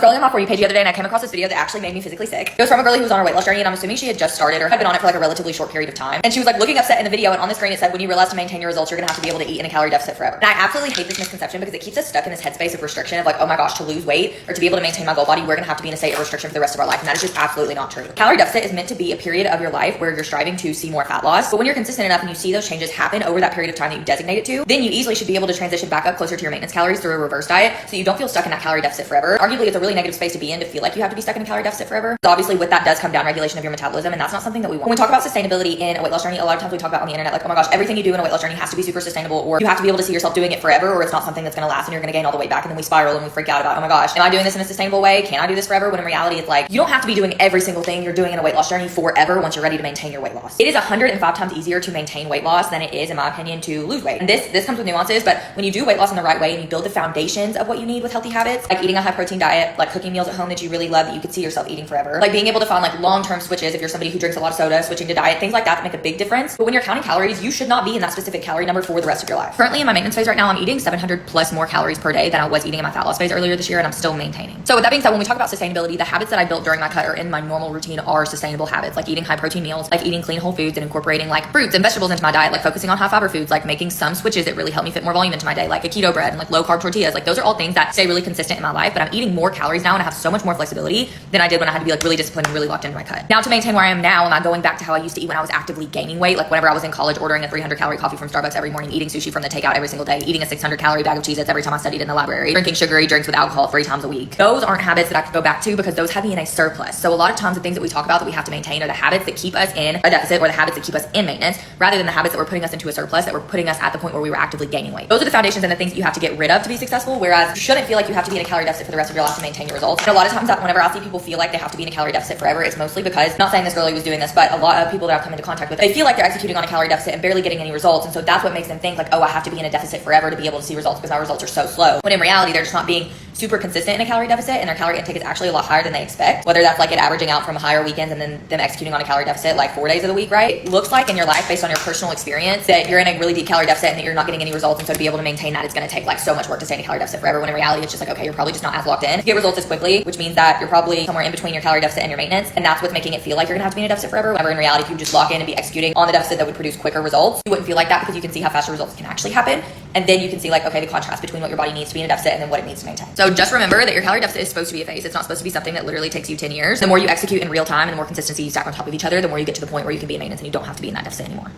scrolling on my For You page the other day and I came across this video that actually made me physically sick. It was from a girl who was on her weight loss journey, and I'm assuming she had just started or had been on it for like a relatively short period of time. And she was like looking upset in the video, and on the screen it said, when you realize to maintain your results, you're gonna have to be able to eat in a calorie deficit forever. And I absolutely hate this misconception because it keeps us stuck in this headspace of restriction of like, oh my gosh, to lose weight or to be able to maintain my goal body, we're gonna have to be in a state of restriction for the rest of our life. And that is just absolutely not true. Calorie deficit is meant to be a period of your life where you're striving to see more fat loss. But when you're consistent enough and you see those changes happen over that period of time that you designate it to, then you easily should be able to transition back up closer to your maintenance calories through a reverse diet, so you don't feel stuck in that calorie deficit forever. Arguably, it's a really negative space to be in, to feel like you have to be stuck in a calorie deficit forever. So obviously with that does come down regulation of your metabolism, and that's not something that we want. When we talk about sustainability in a weight loss journey, a lot of times we talk about on the internet like, oh my gosh, everything you do in a weight loss journey has to be super sustainable, or you have to be able to see yourself doing it forever, or it's not something that's going to last and you're going to gain all the weight back, and then we spiral and we freak out about, oh my gosh, am I doing this in a sustainable way? Can I do this forever? When in reality it's like, you don't have to be doing every single thing you're doing in a weight loss journey forever once you're ready to maintain your weight loss. It is 105 times easier to maintain weight loss than it is, in my opinion, to lose weight. And this comes with nuances, but when you do weight loss in the right way and you build the foundations of what you need with healthy habits, like eating a high protein diet, like cooking meals at home that you really love that you could see yourself eating forever, like being able to find like long-term switches if you're somebody who drinks a lot of soda, switching to diet, things like that make a big difference. But when you're counting calories, you should not be in that specific calorie number for the rest of your life. Currently in my maintenance phase right now, I'm eating 700 plus more calories per day than I was eating in my fat loss phase earlier this year, and I'm still maintaining. So with that being said, when we talk about sustainability, the habits that I built during my cut or in my normal routine are sustainable habits, like eating high protein meals, like eating clean whole foods and incorporating like fruits and vegetables into my diet, like focusing on high fiber foods, like making some switches that really help me fit more volume into my day, like a keto bread and like low carb tortillas. Like those are all things that stay really consistent in my life, but I'm eating more calories now and I have so much more flexibility than I did when I had to be like really disciplined and really locked into my cut. Now to maintain where I am now, am I going back to how I used to eat when I was actively gaining weight? Like whenever I was in college, ordering a 300 calorie coffee from Starbucks every morning, eating sushi from the takeout every single day, eating a 600 calorie bag of Cheez-Its every time I studied in the library, drinking sugary drinks with alcohol 3 times a week. Those aren't habits that I could go back to because those have me in a surplus. So a lot of times the things that we talk about that we have to maintain are the habits that keep us in a deficit or the habits that keep us in maintenance, rather than the habits that were putting us into a surplus, that were putting us at the point where we were actively gaining weight. Those are the foundations and the things that you have to get rid of to be successful, whereas you shouldn't feel like you have to be in a calorie deficit for the rest of your life to maintain your results. And a lot of times whenever I see people feel like they have to be in a calorie deficit forever, it's mostly because, not saying this girl was doing this, but a lot of people that I've come into contact with, they feel like they're executing on a calorie deficit and barely getting any results. And so that's what makes them think like, oh, I have to be in a deficit forever to be able to see results because my results are so slow. When in reality, they're just not being super consistent in a calorie deficit, and their calorie intake is actually a lot higher than they expect. Whether that's like it averaging out from higher weekends and then them executing on a calorie deficit like 4 days of the week, right? It looks like in your life, based on your personal experience, that you're in a really deep calorie deficit and that you're not getting any results. And so to be able to maintain that, it's going to take like so much work to stay in a calorie deficit forever. When in reality, it's just like, okay, you're probably just not as locked in to get results as quickly, which means that you're probably somewhere in between your calorie deficit and your maintenance. And that's what's making it feel like you're gonna have to be in a deficit forever. Whenever in reality, if you just lock in and be executing on the deficit that would produce quicker results, you wouldn't feel like that because you can see how faster results can actually happen. And then you can see like, okay, the contrast between what your body needs to be in a deficit and then what it needs to maintain. So just remember that your calorie deficit is supposed to be a phase. It's not supposed to be something that literally takes you 10 years. The more you execute in real time and the more consistency you stack on top of each other, the more you get to the point where you can be in maintenance and you don't have to be in that deficit anymore.